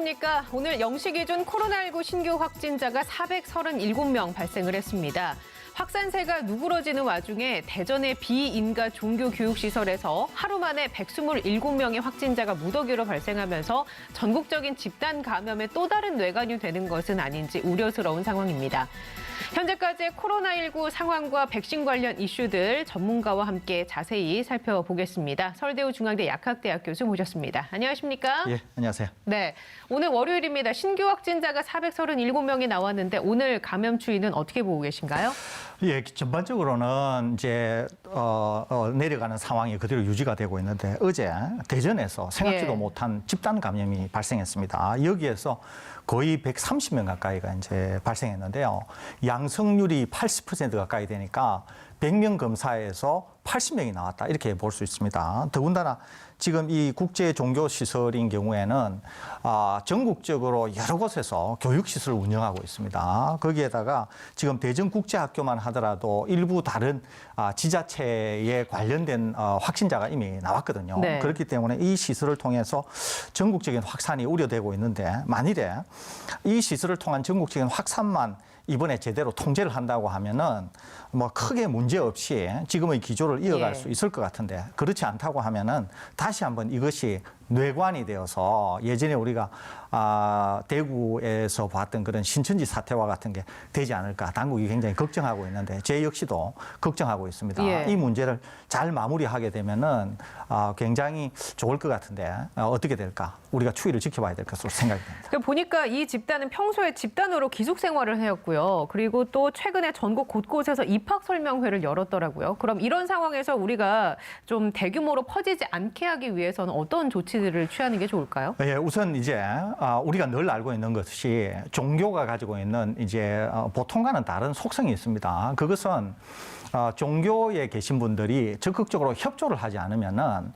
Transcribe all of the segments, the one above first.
안녕하십니까. 오늘 0시 기준 코로나19 신규 확진자가 437명 발생을 했습니다. 확산세가 누그러지는 와중에 대전의 비인가 종교교육시설에서 하루 만에 127명의 확진자가 무더기로 발생하면서 전국적인 집단 감염의 또 다른 뇌관이 되는 것은 아닌지 우려스러운 상황입니다. 현재까지의 코로나19 상황과 백신 관련 이슈들 전문가와 함께 자세히 살펴보겠습니다. 서울대우 중앙대 약학대학 교수 모셨습니다. 안녕하십니까? 예, 안녕하세요. 네, 오늘 월요일입니다. 신규 확진자가 437명이 나왔는데 오늘 감염 추이는 어떻게 보고 계신가요? 예, 전반적으로는 이제 내려가는 상황이 그대로 유지가 되고 있는데 어제 대전에서 생각지도 못한 집단 감염이 발생했습니다. 여기에서 거의 130명 가까이가 이제 발생했는데요. 양성률이 80% 가까이 되니까 100명 검사에서 80명이 나왔다 이렇게 볼 수 있습니다. 더군다나 지금 이 국제 종교 시설인 경우에는 전국적으로 여러 곳에서 교육 시설을 운영하고 있습니다. 거기에다가 지금 대전국제학교만 하더라도 일부 다른 지자체에 관련된 확진자가 이미 나왔거든요. 네. 그렇기 때문에 이 시설을 통해서 전국적인 확산이 우려되고 있는데 만일에 이 시설을 통한 전국적인 확산만 이번에 제대로 통제를 한다고 하면은 뭐 크게 문제 없이 지금의 기조를 이어갈 수 있을 것 같은데 그렇지 않다고 하면은 다시 한번 이것이 뇌관이 되어서 예전에 우리가 대구에서 봤던 그런 신천지 사태와 같은 게 되지 않을까 당국이 굉장히 걱정하고 있는데 제 역시도 걱정하고 있습니다. 예. 이 문제를 잘 마무리하게 되면은 굉장히 좋을 것 같은데 어떻게 될까 우리가 추이를 지켜봐야 될 것으로 생각이 됩니다. 보니까 이 집단은 평소에 집단으로 기숙 생활을 해왔고요. 그리고 또 최근에 전국 곳곳에서 입학 설명회를 열었더라고요. 그럼 이런 상황에서 우리가 좀 대규모로 퍼지지 않게 하기 위해서는 어떤 조치들을 취하는 게 좋을까요? 예, 우선 이제 우리가 늘 알고 있는 것이 종교가 가지고 있는 이제 보통과는 다른 속성이 있습니다. 그것은 종교에 계신 분들이 적극적으로 협조를 하지 않으면은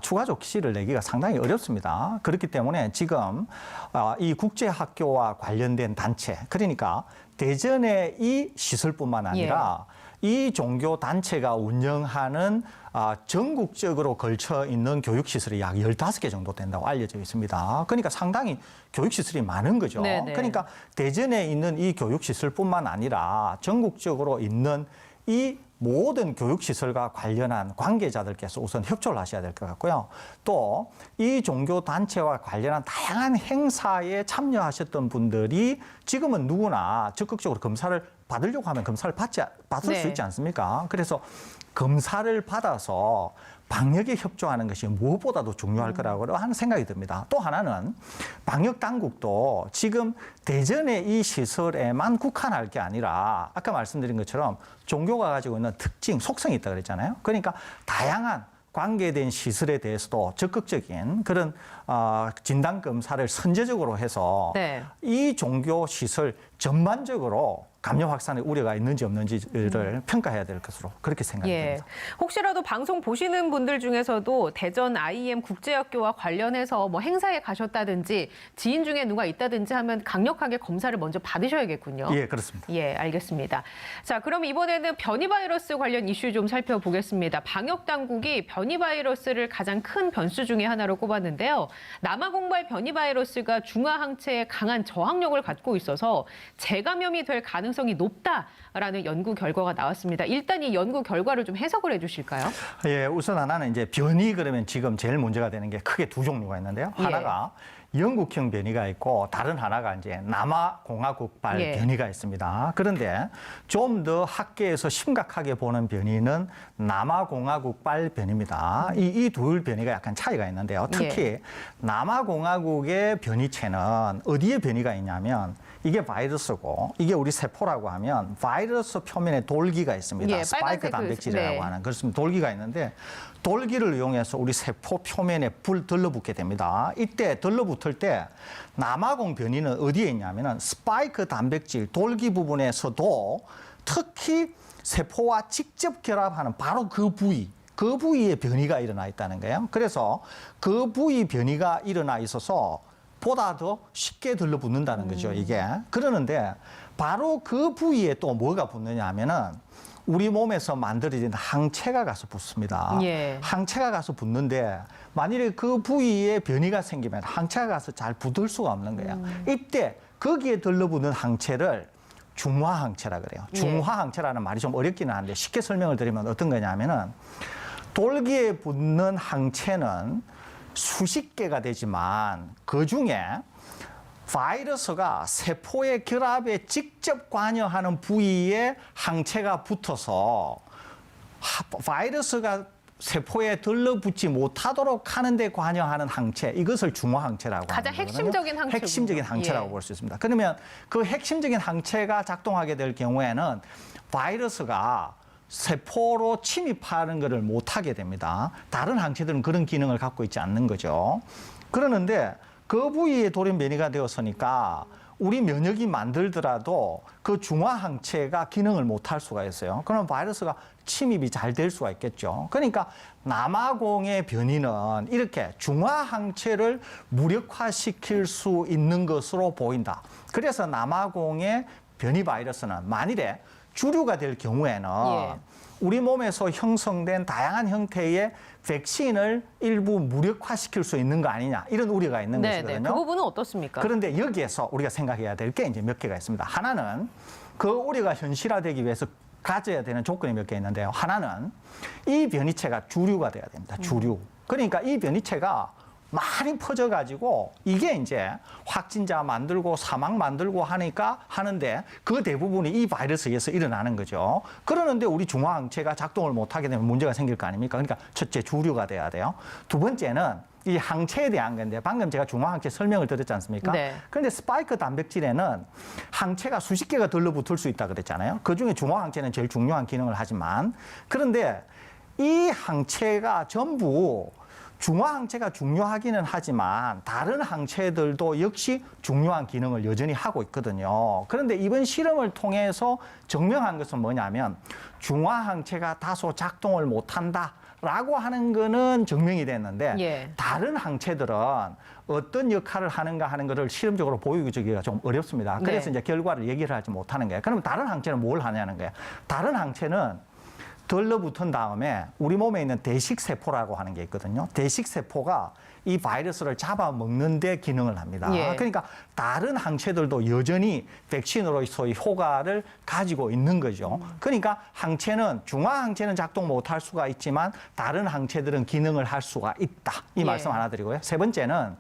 추가 조치를 내기가 상당히 어렵습니다. 그렇기 때문에 지금 이 국제학교와 관련된 단체, 그러니까 대전의 이 시설뿐만 아니라 이 종교 단체가 운영하는 전국적으로 걸쳐 있는 교육시설이 약 15개 정도 된다고 알려져 있습니다. 그러니까 상당히 교육시설이 많은 거죠. 네네. 그러니까 대전에 있는 이 교육시설뿐만 아니라 전국적으로 있는 이 모든 교육시설과 관련한 관계자들께서 우선 협조를 하셔야 될 것 같고요. 또 이 종교단체와 관련한 다양한 행사에 참여하셨던 분들이 지금은 누구나 적극적으로 검사를 받으려고 하면 검사를 받을 수 있지 않습니까? 그래서 검사를 받아서 방역에 협조하는 것이 무엇보다도 중요할 거라고 하는 생각이 듭니다. 또 하나는 방역 당국도 지금 대전의 이 시설에만 국한할 게 아니라 아까 말씀드린 것처럼 종교가 가지고 있는 특징, 속성이 있다고 그랬잖아요. 그러니까 다양한 관계된 시설에 대해서도 적극적인 그런 진단 검사를 선제적으로 해서 이 종교 시설 전반적으로 감염 확산의 우려가 있는지 없는지를 평가해야 될 것으로 그렇게 생각이 됩니다. 혹시라도 방송 보시는 분들 중에서도 대전 IM 국제학교와 관련해서 뭐 행사에 가셨다든지 지인 중에 누가 있다든지 하면 강력하게 검사를 먼저 받으셔야겠군요. 예, 그렇습니다. 예, 알겠습니다. 자, 그럼 이번에는 변이 바이러스 관련 이슈 좀 살펴보겠습니다. 방역 당국이 변이 바이러스를 가장 큰 변수 중에 하나로 꼽았는데요. 남아공발 변이 바이러스가 중화 항체에 강한 저항력을 갖고 있어서 재감염이 될 가능성이 높다라는 연구 결과가 나왔습니다. 일단 이 연구 결과를 좀 해석을 해주실까요? 예, 우선 하나는 이제 변이 그러면 지금 제일 문제가 되는 게 크게 두 종류가 있는데요. 하나가 영국형 변이가 있고 다른 하나가 이제 남아공화국발 변이가 있습니다. 그런데 좀 더 학계에서 심각하게 보는 변이는 남아공화국발 변이입니다. 이 둘 변이가 약간 차이가 있는데요. 특히 남아공화국의 변이체는 어디에 변이가 있냐면 이게 바이러스고 이게 우리 세포라고 하면 바이러스 표면에 돌기가 있습니다. 스파이크 단백질이라고 하는 그렇습니다. 돌기가 있는데 돌기를 이용해서 우리 세포 표면에 들러붙게 됩니다. 이때 들러붙을 때 남아공 변이는 어디에 있냐면은 스파이크 단백질 돌기 부분에서도 특히 세포와 직접 결합하는 바로 그 부위에 변이가 일어나 있다는 거예요. 그래서 그 부위 변이가 일어나 있어서 보다 더 쉽게 들러붙는다는 거죠, 이게. 그러는데 바로 그 부위에 또 뭐가 붙느냐 하면은 우리 몸에서 만들어진 항체가 가서 붙습니다. 예. 항체가 가서 붙는데 만일에 그 부위에 변이가 생기면 항체가 가서 잘 붙을 수가 없는 거예요. 이때 거기에 들러붙는 항체를 중화항체라 그래요. 중화항체라는 말이 좀 어렵기는 한데 쉽게 설명을 드리면 어떤 거냐면은 돌기에 붙는 항체는 수십 개가 되지만 그중에 바이러스가 세포의 결합에 직접 관여하는 부위에 항체가 붙어서 바이러스가 세포에 들러붙지 못하도록 하는 데 관여하는 항체, 이것을 중화항체라고 가장 하는 거거든요. 핵심적인 항체군요. 핵심적인 항체라고 볼 수 있습니다. 그러면 그 핵심적인 항체가 작동하게 될 경우에는 바이러스가 세포로 침입하는 것을 못하게 됩니다. 다른 항체들은 그런 기능을 갖고 있지 않는 거죠. 그러는데 그 부위에 돌연 변이가 되었으니까 우리 면역이 만들더라도 그 중화항체가 기능을 못할 수가 있어요. 그러면 바이러스가 침입이 잘 될 수가 있겠죠. 그러니까 남아공의 변이는 이렇게 중화항체를 무력화시킬 수 있는 것으로 보인다. 그래서 남아공의 변이 바이러스는 만일에 주류가 될 경우에는 우리 몸에서 형성된 다양한 형태의 백신을 일부 무력화시킬 수 있는 거 아니냐, 이런 우려가 있는 것이거든요. 그 부분은 어떻습니까? 그런데 여기에서 우리가 생각해야 될 게 이제 몇 개가 있습니다. 하나는 그 우려가 현실화되기 위해서 가져야 되는 조건이 몇 개 있는데요. 하나는 이 변이체가 주류가 돼야 됩니다. 주류. 그러니까 이 변이체가 많이 퍼져가지고 이게 이제 확진자 만들고 사망 만들고 하는데 그 대부분이 이 바이러스에 의해서 일어나는 거죠. 그러는데 우리 중화항체가 작동을 못하게 되면 문제가 생길 거 아닙니까? 그러니까 첫째 주류가 돼야 돼요. 두 번째는 이 항체에 대한 건데 방금 제가 중화항체 설명을 드렸지 않습니까? 네. 그런데 스파이크 단백질에는 항체가 수십 개가 들러붙을 수 있다 그랬잖아요. 그중에 중화항체는 제일 중요한 기능을 하지만 그런데 이 항체가 전부 중화항체가 중요하기는 하지만 다른 항체들도 역시 중요한 기능을 여전히 하고 있거든요. 그런데 이번 실험을 통해서 증명한 것은 뭐냐면 중화항체가 다소 작동을 못한다라고 하는 거는 증명이 됐는데 다른 항체들은 어떤 역할을 하는가 하는 것을 실험적으로 보여주기가 좀 어렵습니다. 그래서 이제 결과를 얘기를 하지 못하는 거예요. 그러면 다른 항체는 뭘 하냐는 거예요. 다른 항체는 들러붙은 다음에 우리 몸에 있는 대식세포라고 하는 게 있거든요. 대식세포가 이 바이러스를 잡아먹는 데 기능을 합니다. 그러니까 다른 항체들도 여전히 백신으로서의 효과를 가지고 있는 거죠. 그러니까 항체는 중화항체는 작동 못할 수가 있지만 다른 항체들은 기능을 할 수가 있다. 이 말씀 하나 드리고요. 세 번째는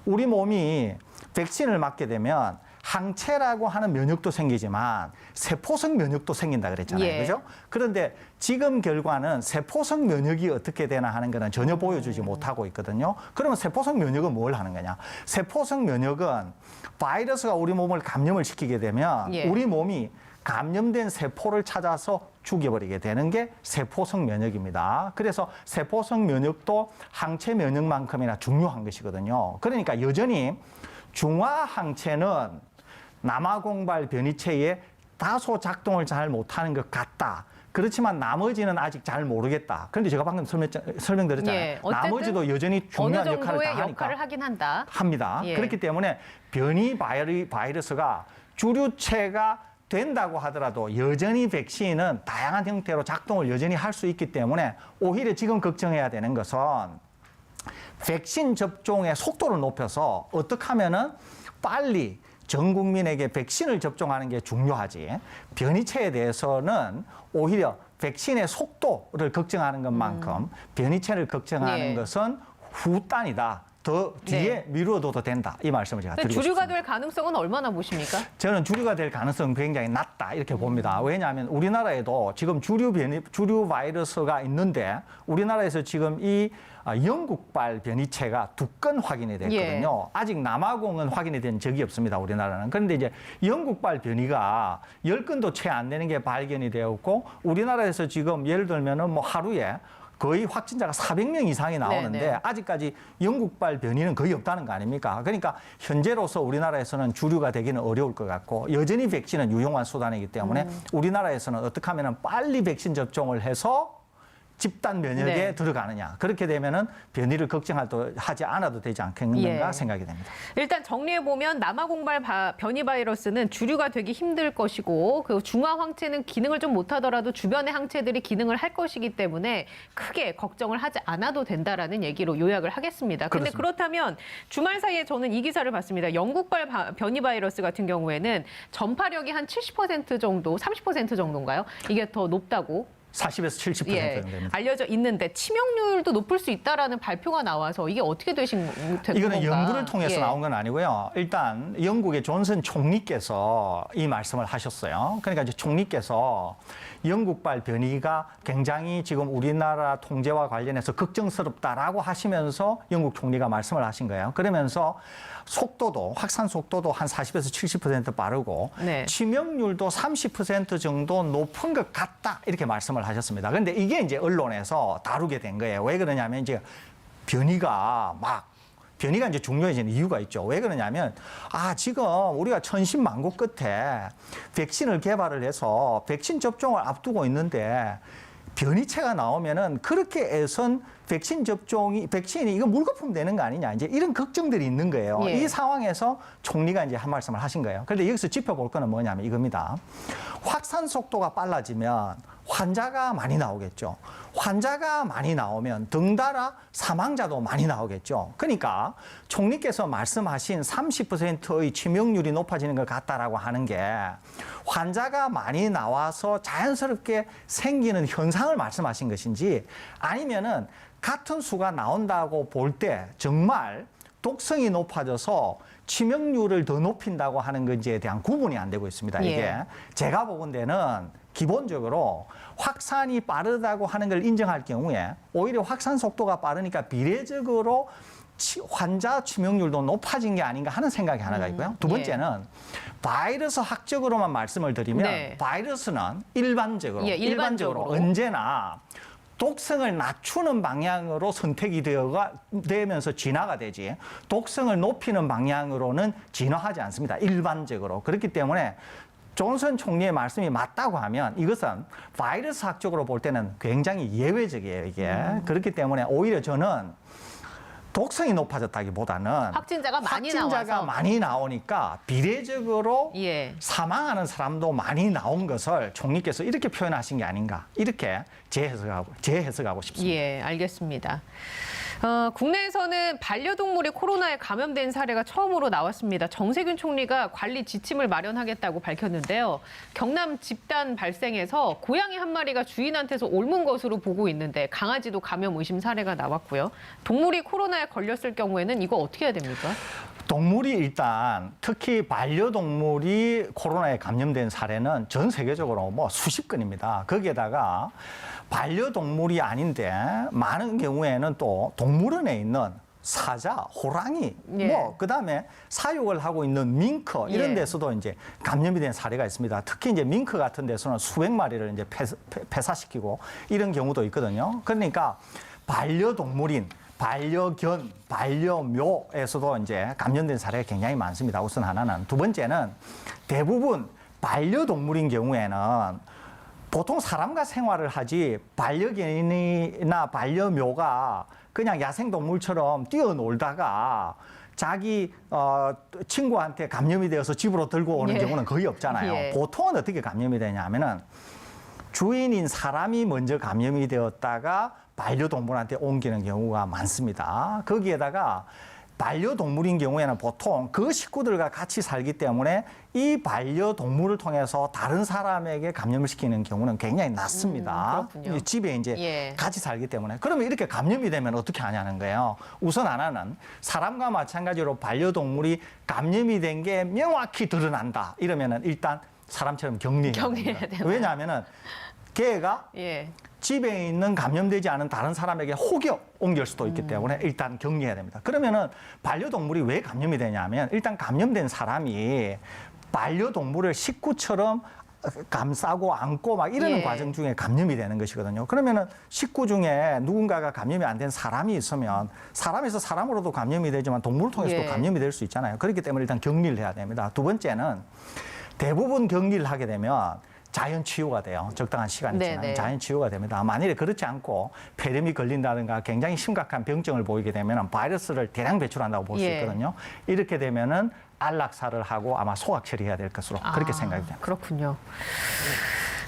우리 몸이 백신을 맞게 되면 항체라고 하는 면역도 생기지만 세포성 면역도 생긴다 그랬잖아요. 그죠? 그런데 지금 결과는 세포성 면역이 어떻게 되나 하는 거는 전혀 보여주지 못하고 있거든요. 그러면 세포성 면역은 뭘 하는 거냐? 세포성 면역은 바이러스가 우리 몸을 감염을 시키게 되면 우리 몸이 감염된 세포를 찾아서 죽여버리게 되는 게 세포성 면역입니다. 그래서 세포성 면역도 항체 면역만큼이나 중요한 것이거든요. 그러니까 여전히 중화항체는 남아공발 변이체에 다소 작동을 잘 못하는 것 같다. 그렇지만 나머지는 아직 잘 모르겠다. 그런데 제가 방금 설명드렸잖아요. 나머지도 여전히 중요한 역할을 다 하니까. 어느 정도의 역할을 하긴 합니다. 그렇기 때문에 변이 바이러스가 주류체가 된다고 하더라도 여전히 백신은 다양한 형태로 작동을 여전히 할 수 있기 때문에 오히려 지금 걱정해야 되는 것은 백신 접종의 속도를 높여서 어떻게 하면은 빨리 전 국민에게 백신을 접종하는 게 중요하지. 변이체에 대해서는 오히려 백신의 속도를 걱정하는 것만큼 변이체를 걱정하는 것은 후단이다. 더 뒤에 미루어둬도 된다. 이 말씀을 제가 드리고 싶습니다. 주류가 될 가능성은 얼마나 보십니까? 저는 주류가 될 가능성은 굉장히 낮다 이렇게 봅니다. 왜냐하면 우리나라에도 지금 주류 바이러스가 있는데 우리나라에서 지금 이 영국발 변이체가 2건 확인이 됐거든요. 아직 남아공은 확인이 된 적이 없습니다. 우리나라는. 그런데 이제 영국발 변이가 10건도 채 안 되는 게 발견이 되었고 우리나라에서 지금 예를 들면은 뭐 하루에 거의 확진자가 400명 이상이 나오는데 아직까지 영국발 변이는 거의 없다는 거 아닙니까? 그러니까 현재로서 우리나라에서는 주류가 되기는 어려울 것 같고 여전히 백신은 유용한 수단이기 때문에 우리나라에서는 어떻게 하면 빨리 백신 접종을 해서 집단 면역에 네. 들어가느냐. 그렇게 되면은 변이를 걱정하지 않아도 되지 않겠는가 예. 생각이 됩니다. 일단 정리해보면 남아공발 변이 바이러스는 주류가 되기 힘들 것이고 그 중화 항체는 기능을 좀 못하더라도 주변의 항체들이 기능을 할 것이기 때문에 크게 걱정을 하지 않아도 된다라는 얘기로 요약을 하겠습니다. 근데 그렇습니다. 그렇다면 주말 사이에 저는 이 기사를 봤습니다. 영국발 변이 바이러스 같은 경우에는 전파력이 한 70% 정도, 30% 정도인가요? 이게 더 높다고 40에서 70% 예, 정도 됩니다. 알려져 있는데 치명률도 높을 수 있다라는 발표가 나와서 이게 어떻게 되신 건가? 이거는 연구를 통해서 예. 나온 건 아니고요. 일단 영국의 존슨 총리께서 이 말씀을 하셨어요. 그러니까 이제 총리께서 영국발 변이가 굉장히 지금 우리나라 통제와 관련해서 걱정스럽다라고 하시면서 영국 총리가 말씀을 하신 거예요. 그러면서 확산 속도도 한 40에서 70% 빠르고 네. 치명률도 30% 정도 높은 것 같다 이렇게 말씀을 하셨습니다. 그런데 이게 이제 언론에서 다루게 된 거예요. 왜 그러냐면 이제 변이가 이제 중요해지는 이유가 있죠. 왜 그러냐면 지금 우리가 천신만고 끝에 백신을 개발을 해서 백신 접종을 앞두고 있는데 변이체가 나오면은 그렇게 애선 백신이 이거 물거품 되는 거 아니냐 이제 이런 걱정들이 있는 거예요. 예. 이 상황에서 총리가 이제 한 말씀을 하신 거예요. 그런데 여기서 짚어볼 거는 뭐냐면 이겁니다. 확산 속도가 빨라지면 환자가 많이 나오겠죠. 환자가 많이 나오면 덩달아 사망자도 많이 나오겠죠. 그러니까 총리께서 말씀하신 30%의 치명률이 높아지는 것 같다라고 하는 게 환자가 많이 나와서 자연스럽게 생기는 현상을 말씀하신 것인지 아니면은 같은 수가 나온다고 볼 때 정말 독성이 높아져서 치명률을 더 높인다고 하는 건지에 대한 구분이 안 되고 있습니다. 이게 예. 제가 보건대는 기본적으로 확산이 빠르다고 하는 걸 인정할 경우에 오히려 확산 속도가 빠르니까 비례적으로 환자 치명률도 높아진 게 아닌가 하는 생각이 하나가 있고요. 두 번째는 바이러스 학적으로만 말씀을 드리면 네. 바이러스는 일반적으로 일반적으로. 언제나 독성을 낮추는 방향으로 선택이 되면서 진화가 되지 독성을 높이는 방향으로는 진화하지 않습니다. 일반적으로. 그렇기 때문에 존슨 총리의 말씀이 맞다고 하면 이것은 바이러스 학적으로 볼 때는 굉장히 예외적이에요. 이게. 그렇기 때문에 오히려 저는 독성이 높아졌다기보다는 확진자가 확진자가 나와서. 많이 나오니까 비례적으로 예. 사망하는 사람도 많이 나온 것을 총리께서 이렇게 표현하신 게 아닌가 이렇게 재해석하고 싶습니다. 예, 알겠습니다. 국내에서는 반려동물이 코로나에 감염된 사례가 처음으로 나왔습니다. 정세균 총리가 관리 지침을 마련하겠다고 밝혔는데요. 경남 집단 발생에서 고양이 한 마리가 주인한테서 옮은 것으로 보고 있는데 강아지도 감염 의심 사례가 나왔고요. 동물이 코로나에 걸렸을 경우에는 이거 어떻게 해야 됩니까? 동물이 일단 특히 반려동물이 코로나에 감염된 사례는 전 세계적으로 수십 건입니다. 거기에다가 반려동물이 아닌데 많은 경우에는 또 동물원에 있는 사자, 호랑이, 예. 그다음에 사육을 하고 있는 밍크 이런 예. 데서도 이제 감염이 된 사례가 있습니다. 특히 이제 밍크 같은 데서는 수백 마리를 이제 폐사시키고 이런 경우도 있거든요. 그러니까 반려동물인 반려견, 반려묘에서도 이제 감염된 사례가 굉장히 많습니다. 우선 하나는. 두 번째는 대부분 반려동물인 경우에는 보통 사람과 생활을 하지 반려견이나 반려묘가 그냥 야생동물처럼 뛰어놀다가 자기 친구한테 감염이 되어서 집으로 들고 오는 예. 경우는 거의 없잖아요. 예. 보통은 어떻게 감염이 되냐면은 주인인 사람이 먼저 감염이 되었다가 반려동물한테 옮기는 경우가 많습니다. 거기에다가 반려동물인 경우에는 보통 그 식구들과 같이 살기 때문에 이 반려동물을 통해서 다른 사람에게 감염을 시키는 경우는 굉장히 낮습니다. 그렇군요. 집에 이제 예. 같이 살기 때문에. 그러면 이렇게 감염이 되면 어떻게 하냐는 거예요. 우선 하나는 사람과 마찬가지로 반려동물이 감염이 된 게 명확히 드러난다. 이러면은 일단 사람처럼 격리해야 격리해야 됩니다. 되나요? 왜냐하면은 걔가 예. 집에 있는 감염되지 않은 다른 사람에게 혹여 옮길 수도 있기 때문에 일단 격리해야 됩니다. 그러면은 반려동물이 왜 감염이 되냐면 일단 감염된 사람이 반려동물을 식구처럼 감싸고 안고 막 이러는 예. 과정 중에 감염이 되는 것이거든요. 그러면은 식구 중에 누군가가 감염이 안 된 사람이 있으면 사람에서 사람으로도 감염이 되지만 동물을 통해서도 예. 감염이 될 수 있잖아요. 그렇기 때문에 일단 격리를 해야 됩니다. 두 번째는 대부분 격리를 하게 되면 자연 치유가 돼요. 적당한 시간이 지나면 네네. 자연 치유가 됩니다. 만일에 그렇지 않고 폐렴이 걸린다든가 굉장히 심각한 병증을 보이게 되면 바이러스를 대량 배출한다고 볼 수 예. 있거든요. 이렇게 되면은 안락사를 하고 아마 소각 처리해야 될 것으로 그렇게 생각이 됩니다. 그렇군요.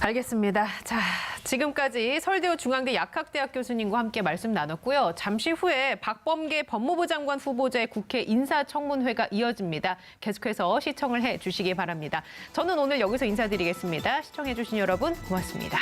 알겠습니다. 자, 지금까지 서울대우 중앙대 약학대학 교수님과 함께 말씀 나눴고요. 잠시 후에 박범계 법무부 장관 후보자의 국회 인사청문회가 이어집니다. 계속해서 시청을 해 주시기 바랍니다. 저는 오늘 여기서 인사드리겠습니다. 시청해 주신 여러분 고맙습니다.